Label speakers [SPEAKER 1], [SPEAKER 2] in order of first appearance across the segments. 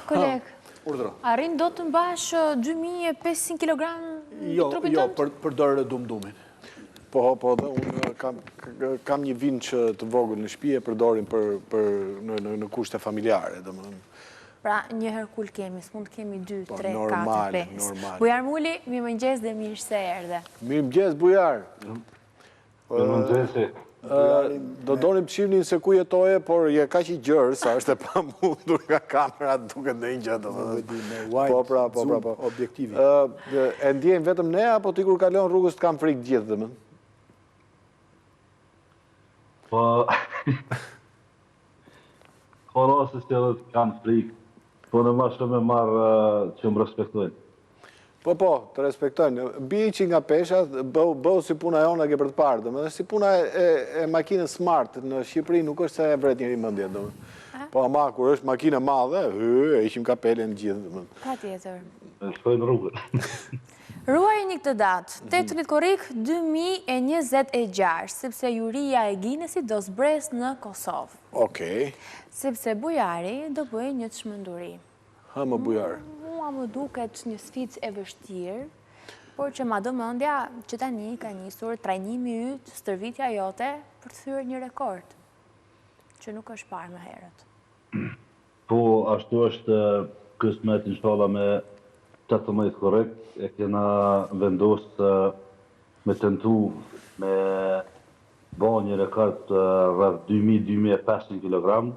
[SPEAKER 1] Koleg,
[SPEAKER 2] Urdhëro.
[SPEAKER 1] arrin do të mbash 2500 kg trupit
[SPEAKER 2] Jo,
[SPEAKER 1] tënd?
[SPEAKER 2] përdor dumdumin. Po, dhe unë kam një vinç të vogël në shtëpi e përdorim në kushte familjare, domethënë.
[SPEAKER 1] Pra, një Herkul kemi, s'mund kemi 2, 3, 4,
[SPEAKER 2] Normal.
[SPEAKER 1] 5. Bujar Muli, mirëmëngjes dhe mirë se erdhe.
[SPEAKER 2] Mirëmëngjes, Bujar.
[SPEAKER 3] Mirëmëngjesi.
[SPEAKER 2] Do donim të shihnin se ku jetoje, por je kaq i gjerë sa është e pamundur nga kamera duket ndonjë gjë. Po.
[SPEAKER 4] Objektivi.
[SPEAKER 2] E ndjejmë vetëm ne apo ti kur kalon rrugës të kam frikë gjithë domethënë?
[SPEAKER 3] Po, ka raste që edhe kanë frikë, po në ma shumë e marë që më respektojnë.
[SPEAKER 2] Po, të respektojnë. Bie që nga pesha, bëu si puna jona ke për të parë, domethënë si puna e makinës smart në Shqipëri nuk është se e vret njëri mendje domethënë. Po ama kur është makinë e madhe, e ishim kapelen gjithë domethënë.
[SPEAKER 1] Patjetër.
[SPEAKER 3] Shkojnë rrugën.
[SPEAKER 1] Ruaj një këtë datë, 18 korrik 2026, sepse juria e Ginesit do zbres në Kosovë.
[SPEAKER 2] Okej.
[SPEAKER 1] Sepse bujari do bëjë një çmenduri.
[SPEAKER 2] Më Bujar.
[SPEAKER 1] Mua më duket një sfidë e vështirë, por që madhëmendja që tani ka nisur trajnimi yt, stërvitja jote për të thyer një rekord, që nuk është parë më herët.
[SPEAKER 3] Po, ashtu është kësmet inshallah me 18 korrekt, e kena vendosë me tentu me ba një rekord rreth 2000-2500 kg,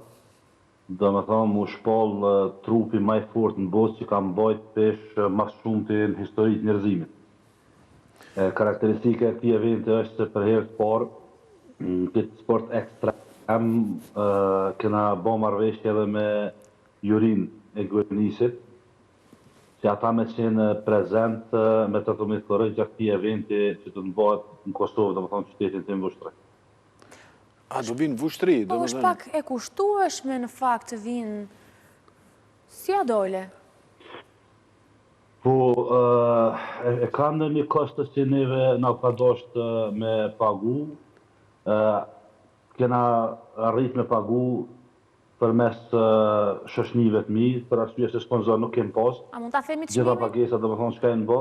[SPEAKER 3] do me thonë mu shpall trupi maj fort në botë që kam bajt pesh mas shumë të në historitë njerëzimit. Karakteristike e këtij eventi është se për herë të parë, në këtë sport ekstrem, kena ba marrëveshje edhe me jurin e Gjonisit, që ata me qenë prezent me 18 korrekt gjatë këtij eventi që të nëmbahet në Kosovë, do me thonë qytetin tim Vushtrri.
[SPEAKER 2] A, do vinë Vushtrri?
[SPEAKER 1] Po, është pak e kushtueshme në fakt të vinë si a dole?
[SPEAKER 3] Po, e kanë në një kostë që neve nga ka dashtë me pagu, kena arrit me pagu për mes shoshnive të mi, për arsye se sponsor nuk kem pas.
[SPEAKER 1] A mund ta themi të
[SPEAKER 3] Gjitha
[SPEAKER 1] çmimin?
[SPEAKER 3] pagesa do me thonë çka e në bo.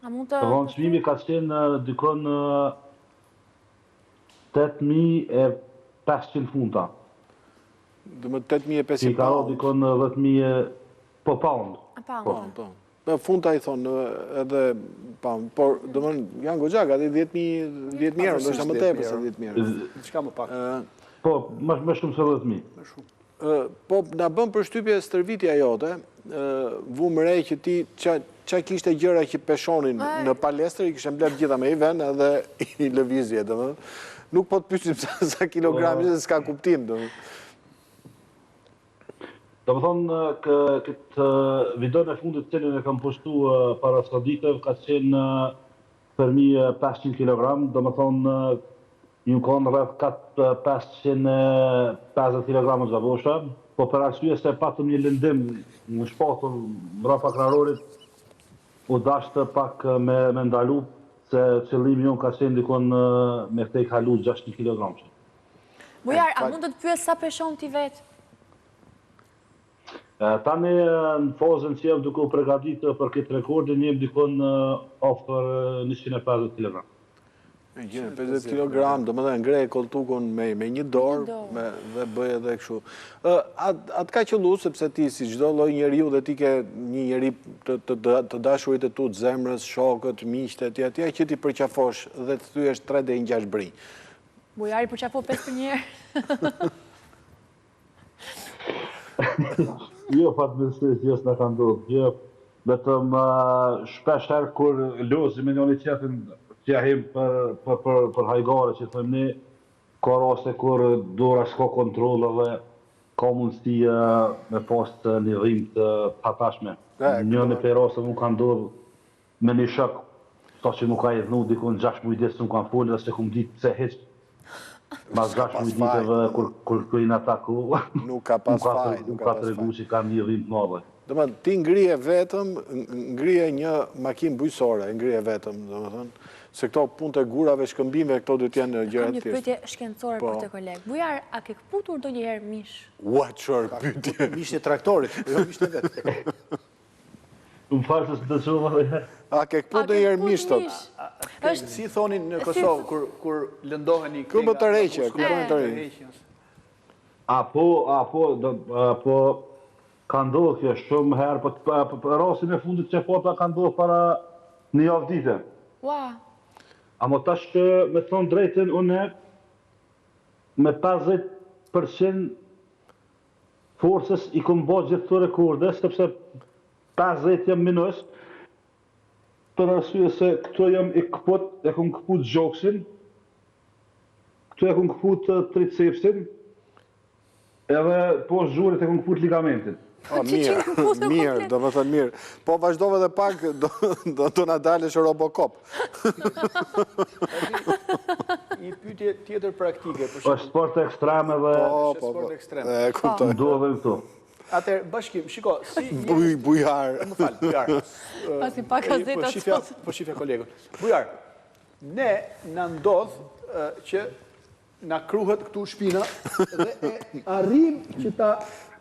[SPEAKER 1] A mund të...
[SPEAKER 3] Të çmimi ka qenë dikon 8500 funta.
[SPEAKER 2] Dhe më 8500
[SPEAKER 3] Që i ka
[SPEAKER 2] pound.
[SPEAKER 3] dikon 10.000 po pound.
[SPEAKER 2] Po. Funta i thonë edhe pound, por do më janë goxha, gati 10.000 euro, do shta më tepër se 10.000 euro.
[SPEAKER 4] Çka më pak?
[SPEAKER 3] Po, më shumë se 10.000.
[SPEAKER 2] Po, na bën përshtypje stërvitja jote, vu më rej që ti qa kishte gjëra që peshonin në palestër, i kishe mbledh gjitha me i ven edhe i lëvizje, dhe më. Nuk po të pysim sa kilogrami, se s'ka kuptim, dhe më.
[SPEAKER 3] Do më thonë, këtë videon e fundit të cilin e kam postu para saditëv, ka qenë për mi 500 kg, do më thonë, ju konë rreth 550 kg të zavosha, po për arsye se patëm një lëndim në shpatën mbrapa krarorit, u dashtë pak me ndalu, se qëllimi jonë ka qenë dikon me te i kalu 600 kg.
[SPEAKER 1] Bujar, a mund të të pyes sa peshon ti vetë?
[SPEAKER 3] Tani në fazën që jem duke u përgatitur për këtë rekordin, jem dikon afër 150 kg.
[SPEAKER 2] 150 kg, do më dhe ngrej koltukun me një dorë dhe bëj edhe këshu. Atë ka qëllu, sepse ti si gjdo lloj njeriu dhe ti ke një njeri të dashurit e tu, të zemrës, shokët, miqtet, atje që ti përqafosh dhe të thyesh 3 deri në 6 brinj.
[SPEAKER 1] Bujari përqafo 5 për njerë.
[SPEAKER 3] Jo, fatmirësisht, jo s'na ka ndodhur. Jo, vetëm shpesh herë kur lozim me njëri tjetrin që jahim për hajgare që thëmë ne, ka raste kur dora s'ka kontrol dhe ka mundësi me pas një rrim të patashme. Njën e për raste mu ka ndodhur me një shok, sa që nuk ka i dhnu dikun 6 mujdes nuk kanë folë dhe se kum ditë pse heq. Mas 6 mujditeve kur kërin ataku,
[SPEAKER 2] nuk ka pas faj.
[SPEAKER 3] Nuk ka të regu që ka një rrim të madhe.
[SPEAKER 2] Dëmë, ti ngrije vetëm, ngrije një makinë bujësore, ngrije vetëm, dëmë thënë, se këto punë të gurave, shkëmbime, këto duhet jenë gjëra
[SPEAKER 1] Kam një
[SPEAKER 2] thjeshtë.
[SPEAKER 1] pyetje shkencore për të kolegë. Bujar, a ke këputur ndonjëherë mish?
[SPEAKER 2] Ua, çfarë pyetje.
[SPEAKER 4] Mish e traktorit, jo mish e vetë.
[SPEAKER 3] Më falë se së të shumë dhe.
[SPEAKER 2] A ke këputur ndonjëherë mish tot?
[SPEAKER 4] Si thonin në Kosovë, kur lëndoheni...
[SPEAKER 2] Ku më të rreqe, ku më të rreqe.
[SPEAKER 3] Apo, ka ndodhë kjo shumë herë, po rasin e fundit që pota ka ndodhë para një javë dite.
[SPEAKER 1] Ua.
[SPEAKER 3] Amo tash me thonë drejten, une me 50% forcës i kom bo gjithë të rekorde, sepse 50 jam minus, për arsye se këto jam i këput, e kom këput gjoksin, këto e kom këput tricepsin, edhe po zhurit e kom këput ligamentin.
[SPEAKER 2] Mirë, do më thënë mirë. Po vazhdove dhe pak, do në dalësh Robocop.
[SPEAKER 4] Një pyetje tjetër praktike.
[SPEAKER 3] Po sport ekstrem edhe...
[SPEAKER 4] Sport ekstrem.
[SPEAKER 2] E, kuptoj.
[SPEAKER 3] Ndodhe në këtu.
[SPEAKER 4] Atëherë, bashkim, shiko, si...
[SPEAKER 2] Bujar.
[SPEAKER 4] Më falë, Bujar.
[SPEAKER 1] Pasi pa gazetat
[SPEAKER 4] Po shifja kolegun. Bujar, ne në ndodhë që na kruhet këtu shpina dhe e arrim që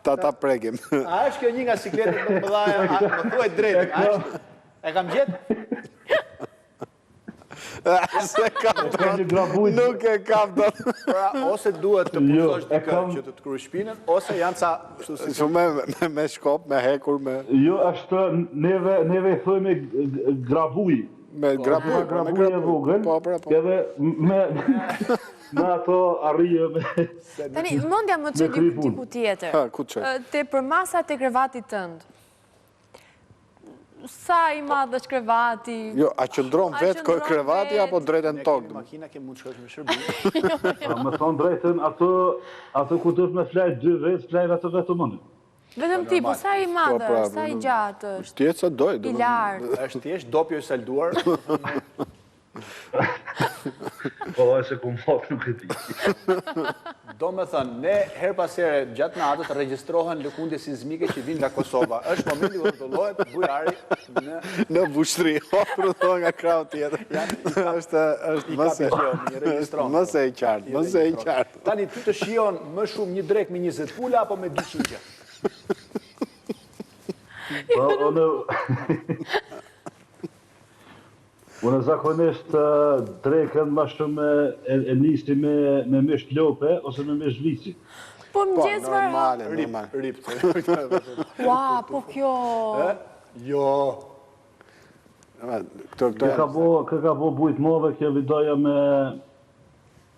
[SPEAKER 2] Ta pregim.
[SPEAKER 4] A është kjo një nga sikletet më të mëdha, më thuaj drejtë, e kam gjetë?
[SPEAKER 2] Se kam të nuk e kam të...
[SPEAKER 4] Pra, ose duhet të pusosh dikë që të kruaj shpinën, ose janë ca...
[SPEAKER 2] Me shkop, me hekur, me...
[SPEAKER 3] Jo, është neve i thëjme grabuj.
[SPEAKER 2] Me grabuj,
[SPEAKER 3] grabuj e vogël, edhe me ato arrije me...
[SPEAKER 1] Tani, mundja më të që diku tjetër.
[SPEAKER 2] Ku të që?
[SPEAKER 1] Te për masat e krevatit tëndë. Sa i madhë është krevati?
[SPEAKER 2] Jo, a qëndron vetë koj krevati, apo drejten tokë?
[SPEAKER 4] Makina ke mund shkosh me shërbim.
[SPEAKER 3] Me thonë drejten, ato ku të me flajt 2 vetë, flajt ato vetë të mëndë.
[SPEAKER 1] Vetëm ti, po sa i madhë, sa i gjatë është?
[SPEAKER 2] Tjetë sa doj.
[SPEAKER 1] I lartë.
[SPEAKER 4] Është thjesht dopjo i salduar.
[SPEAKER 3] Po dhe se ku më fatë nuk e ti.
[SPEAKER 4] Do me thënë, ne her pasere gjatë natës regjistrohen lëkundje sismike që vinë nga Kosova. Është momenti kur ndollohet Bujari
[SPEAKER 2] në Bushtri, ofruar nga krau tjetër. Është mëse e qartë.
[SPEAKER 4] Tani ty të shijon më shumë një drek me 20 pula apo me 200?
[SPEAKER 3] Unë zakonisht dreken ma shumë e nisi me misht lope ose me misht vici.
[SPEAKER 1] Po më gjithë vërë...
[SPEAKER 4] Rip.
[SPEAKER 1] Ua, po kjo...
[SPEAKER 4] Jo.
[SPEAKER 3] Kë ka bo bujt move, kjo vidoja me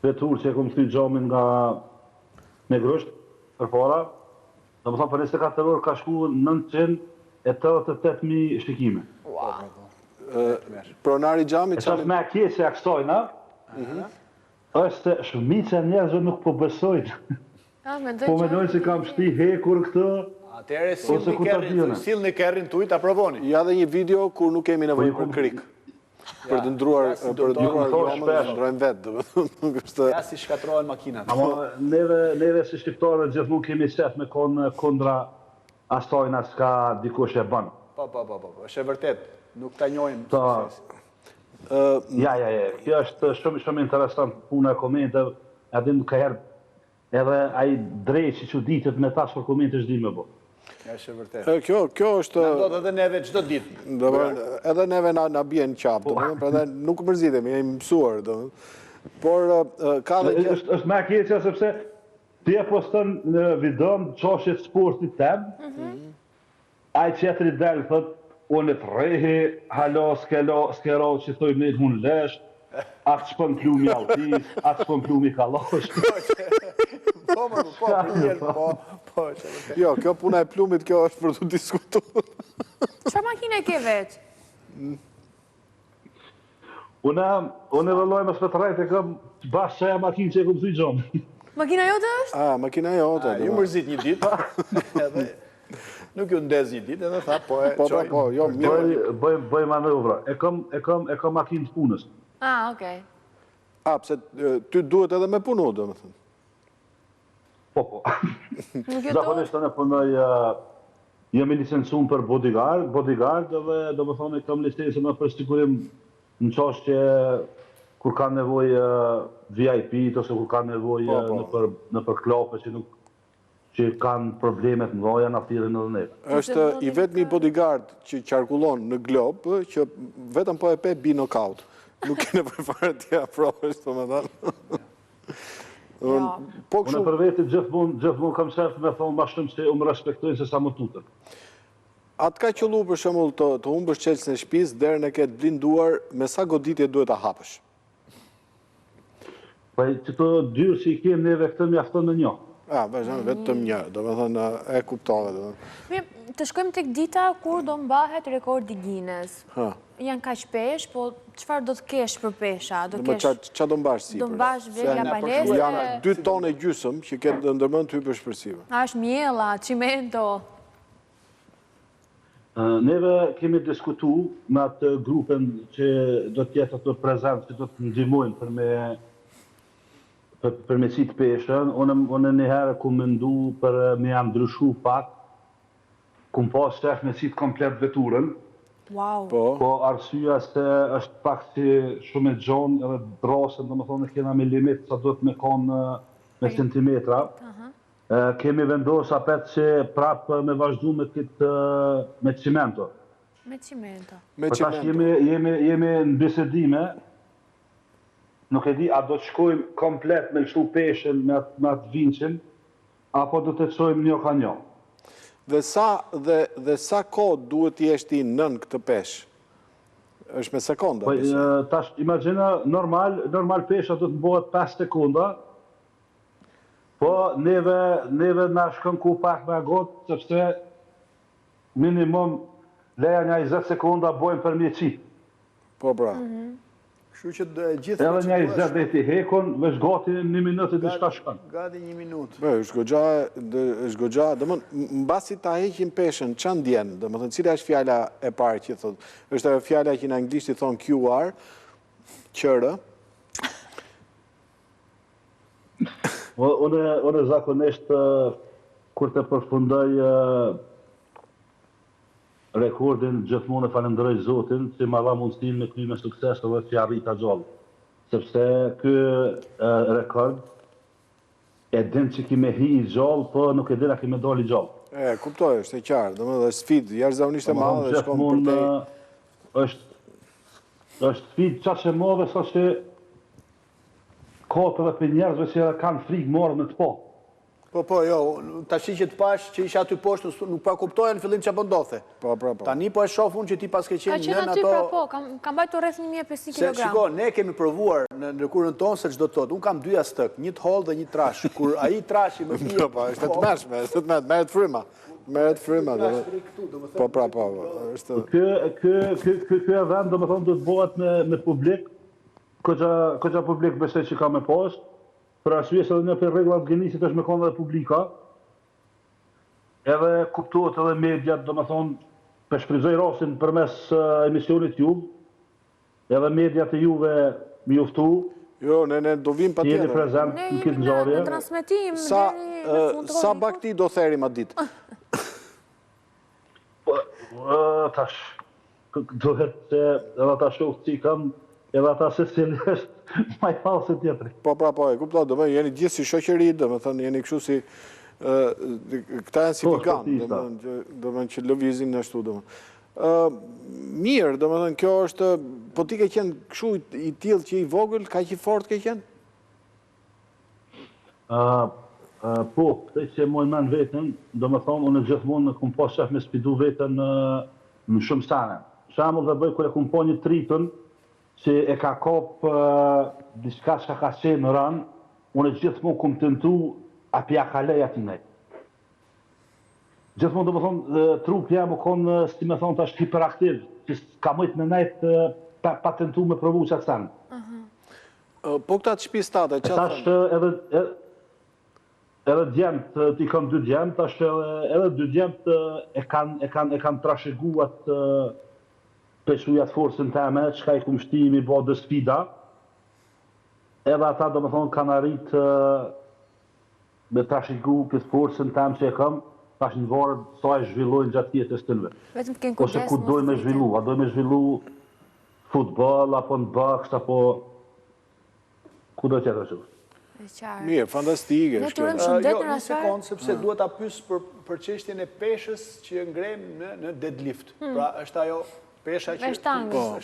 [SPEAKER 3] vetur që e kom thry gjamin nga me grusht, për para. Dhe më thonë për 24 orë ka shku 988.000 shikime.
[SPEAKER 2] Pronari Gjami...
[SPEAKER 3] E qëtë me kjesë e aksojna, është shumica njerëzve nuk po besojnë. Po mendojnë se kam shti hekur këtë,
[SPEAKER 4] Atere, sill në kerrin tuj të aprovoni.
[SPEAKER 2] Ja dhe një video kur nuk kemi nevojë për krik. Për të ndruar jomën, të ndrojmë vetë.
[SPEAKER 4] Ja si shkatrohen makinat.
[SPEAKER 3] Ama neve si shqiptare gjithmonë kemi qef me konë kundra asajna s'ka dikush e banë.
[SPEAKER 4] Po, është e vërtet. Nuk ta njohim.
[SPEAKER 3] Ja. Kjo është shumë interesant puna e komenteve. Edhe nuk ka herë edhe ai drejtë që ditet me tash për komente është di me bo.
[SPEAKER 4] Ja, është e vërtet.
[SPEAKER 2] Kjo është...
[SPEAKER 4] Në ndodhë edhe neve çdo ditë.
[SPEAKER 2] Edhe neve na bjen qapë, prandaj nuk mërzitemi, jemi mësuar. Por ka dhe...
[SPEAKER 3] Është me keqja sepse ti e poston në videon çështjet sportit tem. Ai qetëri del thotë unë të rehi, halo, skero, që thoi me unë lesh, atë shpën plumi altis, atë shpën plumi kalosh.
[SPEAKER 4] Po.
[SPEAKER 2] Jo, kjo puna e plumit, kjo është për të diskutu.
[SPEAKER 1] Qa makine ke veç?
[SPEAKER 3] Unë e vëlloj me shpetrajt e kam bashkë qaja makinë që e këmë thuj gjonë.
[SPEAKER 1] Makina jote është?
[SPEAKER 2] Makina jote.
[SPEAKER 4] Ju mërzit një ditë, edhe... Nuk ju ndez një ditë edhe tha, po e qoj.
[SPEAKER 2] Po, jo, mirë.
[SPEAKER 3] Bëj manovra. E kam makinë të punës.
[SPEAKER 1] Okej.
[SPEAKER 2] Pse ty duhet edhe me punu, dhe me thënë.
[SPEAKER 3] Po. Zakonisht të në punoj, jemi licencuar për bodyguard, edhe do me thonë kam licencën për sigurim në çështje kur kanë nevojë VIP ose kur kanë nevojë nëpër klope që kanë problemet mëdha në thirrjen edhe ne.
[SPEAKER 2] Është i vetmi bodyguard që qarkullon në glob që vetëm po e pe bi knockout. Nuk ke nevojë fare të afrohesh, domethënë.
[SPEAKER 3] Unë për veti gjithmonë kam shërtë me thonë ma shumë se më respektojnë se sa më tutën.
[SPEAKER 2] Atë ka qëllu për shembull të humbësh çelësin e shtëpisë derën e ketë blinduar, me sa goditje duhet ta hapësh?
[SPEAKER 3] Po që të dyrë që i kemë neve këtë mjafton në një.
[SPEAKER 2] Vazhdon vetëm një, domethënë e kuptove.
[SPEAKER 1] Mirë, të shkojmë tek dita kur do mbahet rekordi Guinness. Janë kaq peshë, po çfarë do të kesh për pesha?
[SPEAKER 2] Çfarë do mbash sipër?
[SPEAKER 1] Do mbash vela palestre.
[SPEAKER 2] Janë 2 tonë gjysmë që ke ndërmend ty për shpërsive.
[SPEAKER 1] Është miella, cimento.
[SPEAKER 3] Neve kemi diskutu me atë grupën që do të jetë atë prezent, që do të ndihmojnë për me qitë peshën. Unë njëherë ku mendu për me jam ndryshu pak, ku më pas shef me qitë komplet veturën.
[SPEAKER 1] Wow.
[SPEAKER 3] Po arsyeja se është pak si shumë e gjonë edhe drasën, do më thonë kena me limit sa do të me konë me centimetra. Kemi vendosë apet që prapë me vazhdu me cimento.
[SPEAKER 1] Me cimento.
[SPEAKER 3] Për tash jemi në bisedime, nuk e di, a do të shkojmë komplet me lëshu peshen me atë vinqin, apo do të qojmë një ka një.
[SPEAKER 2] Dhe sa kohë duhet të jesh ti nën këtë peshë? Është me sekonda?
[SPEAKER 3] Tash, imagjina, normal pesha do të bëhet 5 sekonda, po neve na shkon ku pak me agot, sepse minimum leja një 20 sekonda bojmë për mjeqi.
[SPEAKER 2] Po pra.
[SPEAKER 3] Edhe një 20 dhe ti hekon, vesh gati 1 minutë dhe shka shkan.
[SPEAKER 4] Gati 1 minutë.
[SPEAKER 2] është gogja, mbasi ta heqim peshën, që ndjenë? Domethënë, cila është fjala e parë që thotë? Është ajo fjala që në anglisht i thonë QR, qërë?
[SPEAKER 3] Unë zakonisht, kur të përfundoj rekordin, gjithmonë e falenderoj Zotin që ma dha mundësinë me kry me sukses edhe që arrita gjallë. Sepse ky rekord e din që kime hi i gjallë, po nuk e din a kime dal i gjallë.
[SPEAKER 2] Kuptoj, është e qarë, dhe sfidë, jashtëzakonisht e madhe dhe shkon për te.
[SPEAKER 3] është sfidë qaq e madhe sa që ka edhe për njerëzve që kanë frikë marrë me të po.
[SPEAKER 4] Po, jo, tash që të pash që isha aty poshtë, nuk pa kuptoja në fillim që po ndodhe.
[SPEAKER 2] Po.
[SPEAKER 4] Tani po e shoh unë që ti pas ke qenë nën ato...
[SPEAKER 1] Ka qenë aty pra po, kam bajtu rreth 1500 kg.
[SPEAKER 4] Se shiko, ne kemi provuar në rekurën tonë se çdo të thotë. Unë kam 2 astëk, një të hollë dhe një trash. Kur ai trashi më bie...
[SPEAKER 2] Po, është të mërshme, merret fryma. Merret fryma. Po.
[SPEAKER 3] Ky event, domethënë, do të bëhet me publik. Këgja publik besoj që ka me poshtë. Për arsye se edhe një për rregullat Guinnessit është me konë dhe publika, edhe kuptohet edhe mediat, do më thonë, për shfrytëzoj rastin përmes emisionit juve, edhe mediat e juve më juftu.
[SPEAKER 2] Jo, ne do vim pa tjetër.
[SPEAKER 3] Jeni prezent në këtë ngjarje.
[SPEAKER 1] Në transmetim,
[SPEAKER 2] sa bakti do therim atë ditë?
[SPEAKER 3] Tash, duhet se edhe ta shoh që i kam, edhe ata se cilë është ma i falë se tjetëri.
[SPEAKER 2] Po, e kuptoj, do jeni gjithë si shoqëri, do më thënë, jeni kështu si, këta janë si vegan, do më që lëvizin në ashtu, do më. Mirë, do më thënë, kjo është, po ti ke qenë kështu i tillë që i vogël, ka që i fort ke qenë?
[SPEAKER 3] Po, këtë që mojnë men vetën, do më thonë, unë gjithmonë në kumë pas shef me spidu vetën në shumë sane. Shamull dhe bëj kër e kumë po një tritën, që e ka kop diçka që ka qenë në ranë, unë gjithmonë kumë tentu a pja kalej ati nej. Gjithmonë do më thonë, trupja më konë, si me thonë, tash hiperaktiv, që ka mëjtë me nejtë pa tentu me provu që atë sanë.
[SPEAKER 2] Po këta të shpistate, që atë
[SPEAKER 3] thënë? Edhe djemt, t'i kam 2 djemt, tash edhe 2 djemt e kanë trashegu atë pesujat forësën teme, qka i kumë shtimi, bo dhe sfida, edhe ata do më thonë kanë arritë me trashigu këtë forësën teme që e kam, tash në varë sa e zhvillojnë gjatë jetës të nëve. Ose ku dojnë me zhvillu, a dojnë me zhvillu futbol, apo në bakst, apo ku do tjetër që?
[SPEAKER 2] Mirë, fantastike.
[SPEAKER 1] Ne turëm shumë
[SPEAKER 4] Jo,
[SPEAKER 1] në
[SPEAKER 4] një
[SPEAKER 1] asfar.
[SPEAKER 4] sekundë, sepse duhet ta pyes për çështjen e peshës që ngrem në deadlift. Pra, është ajo pesha që...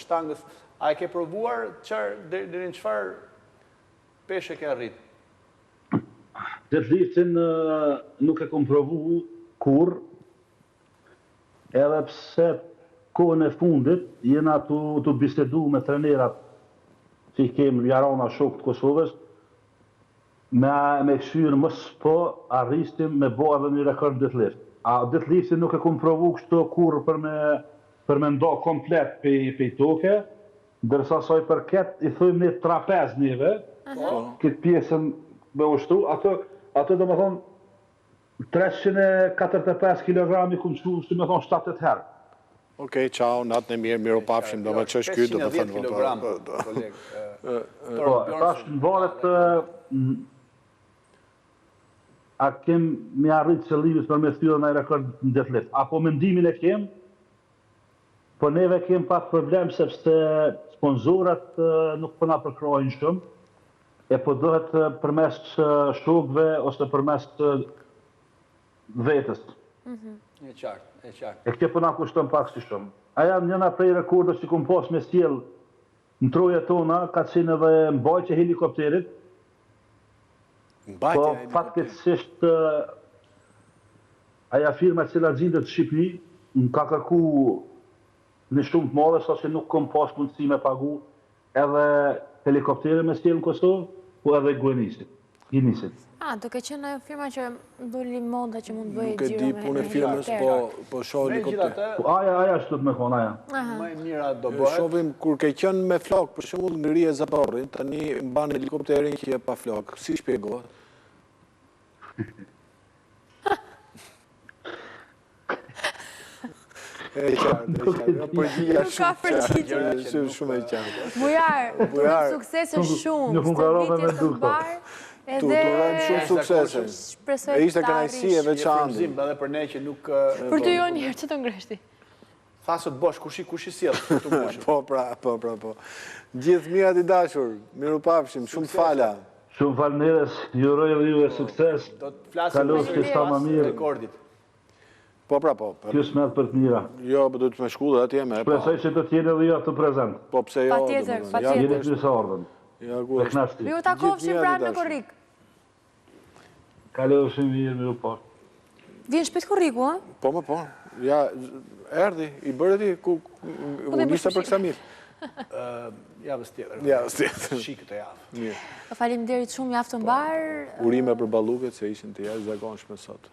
[SPEAKER 4] Shtangës. A e ke provuar deri në çfarë peshe ke arrit?
[SPEAKER 3] Deadliftin nuk e kom provu kur, edhe pse kohën e fundit jena të bisedu me trenerat që i kemë Jarona shok të Kosovës, me këshyrë mës po arristim me bo edhe një rekord deadlift. A deadliftin nuk e kom provu kështu kur për me ndo komplet pe toke, dërsa soj përket i thujmë një trapez njëve, këtë pjesën me ushtru, ato do me thonë 345 kg i kom qu, si me thonë 7-8 herë.
[SPEAKER 2] Okej, qau, natën e mirë, miro pafshim, do me që është kjo, do me thënë.
[SPEAKER 4] 510 kg, kolegë.
[SPEAKER 3] Po, tash në varet, a kem me arrit qëllimit për me thyrë në rekord në deadlift. Apo mendimin e kem, po neve kem pak problem sepse sponsorat nuk përna përkrojnë shumë, e po dohet përmes shokëve ose përmes vetës.
[SPEAKER 4] E qartë.
[SPEAKER 3] E këtë përna kushton pak si shumë. Aja njëna prej rekordës që kom pas me sjell në troje tona, ka qenë edhe mbajtje helikopterit, po fatkeqësisht aja firma cila gjindet në Shqipëri, më ka kërku në shumë të madhe, sa që nuk kom pas mundësi me pagu edhe helikoptere me sjell në Kosovë, po edhe Gjinisit.
[SPEAKER 1] Duke qenë ajo firma që ndulli moda që mund bëjë
[SPEAKER 2] Nuk e
[SPEAKER 1] gjiro
[SPEAKER 2] di
[SPEAKER 1] me
[SPEAKER 2] punë e firmës, po shoh helikopter.
[SPEAKER 3] Po aja që du të me thonë aja.
[SPEAKER 4] Më e mira do bëhet.
[SPEAKER 2] Shohim kur ke qenë me flok, për shembull ngri e Zaporrin, tani mban helikopterin që je pa flok. Si shpjegohet? E qartë. Përgjigja shumë e qartë.
[SPEAKER 1] Bujar, suksese shumë, stërvitje të mbarë,
[SPEAKER 2] Tu urojmë shumë suksese. E ishte kënaqësi e veçantë.
[SPEAKER 4] Edhe për ne që nuk...
[SPEAKER 1] Për të jo njërë, që të ngreshti?
[SPEAKER 4] Thasë të bosh, kushi sjell të bosh.
[SPEAKER 2] Po. Gjithë mirat i dashur, miru pafshim, shumë fala.
[SPEAKER 3] Shumë falënderes, ju uroj juve sukses.
[SPEAKER 4] Do të flasim
[SPEAKER 3] pas
[SPEAKER 4] rekordit.
[SPEAKER 2] Po.
[SPEAKER 3] Kjo smet për të mira.
[SPEAKER 2] Jo, po do të me shku dhe atje me.
[SPEAKER 3] Shpresoj që të tjene dhe jo të prezent.
[SPEAKER 2] Po pse jo?
[SPEAKER 1] Patjetër.
[SPEAKER 3] Jeni të njësa ordën.
[SPEAKER 1] Mi u takofshim pranë në Korrik.
[SPEAKER 3] Kalofshim mirë, miru po.
[SPEAKER 1] Vjen shpejt Korriku, a?
[SPEAKER 2] Po. Ja, erdi, i bërë ti, u nisa për kësa mirë.
[SPEAKER 4] Javës tjetër. Shikë të javë.
[SPEAKER 2] Mirë.
[SPEAKER 1] Faleminderit shumë, javë të mbarë.
[SPEAKER 2] Urime për balluket se ishin të jashtë zakonshme sot.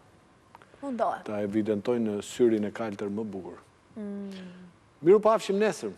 [SPEAKER 1] Mundohet.
[SPEAKER 2] Ta evidentojnë në syrin e kaltër më bukur. Miru pafshim nesër.